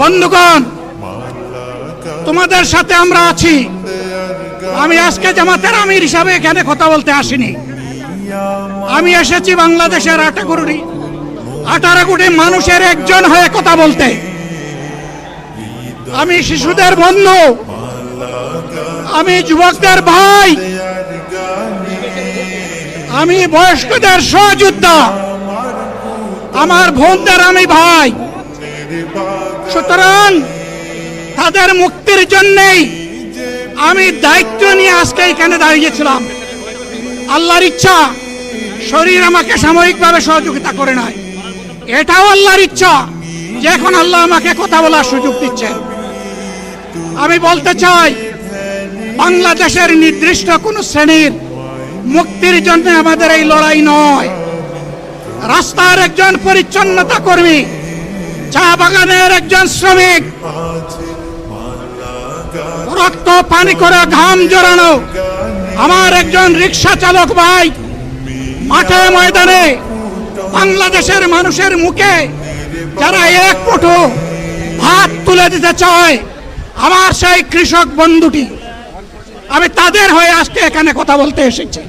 বন্ধুগণ, তোমাদের সাথে আমরা আছি। আমি আজকে জামাতের আমির হিসাবে এখানে কথা বলতে আসিনি। আমি এসেছি বাংলাদেশের 18 কোটি মানুষের একজন হয়ে কথা বলতে। আমি শিশুদের বন্ধু, আমি যুবকদের ভাই, আমি বয়স্কদের সহযোদ্ধা, আমার বোনদের আমি ভাই। সুতরাং তাদের মুক্তির জন্যই আমি দায়িত্ব নিয়ে আজকে এখানে দাঁড়িয়েছিলাম। আল্লাহর ইচ্ছা শরীর আমাকে সাময়িকভাবে সহযোগিতা করে নাই, এটাও আল্লাহর ইচ্ছা যে এখন আল্লাহ আমাকে কথা বলার সুযোগ দিচ্ছেন। আমি বলতে চাই, বাংলাদেশের নির্দিষ্ট কোন শ্রেণীর মুক্তির জন্য আমাদের এই লড়াই নয়। রাস্তার একজন পরিচ্ছন্নতা কর্মী, চা বাগানের একজন শ্রমিক, রক্ত পানি করে ঘাম জড়ানো আমার একজন রিক্সা চালক ভাই, মাঠে ময়দানে বাংলাদেশের মানুষের মুখে যারা এক মুঠো ভাত তুলে দিতে চায়, আমার সেই কৃষক বন্ধুটি, আমি তাদের হয়ে আজকে এখানে কথা বলতে এসেছি।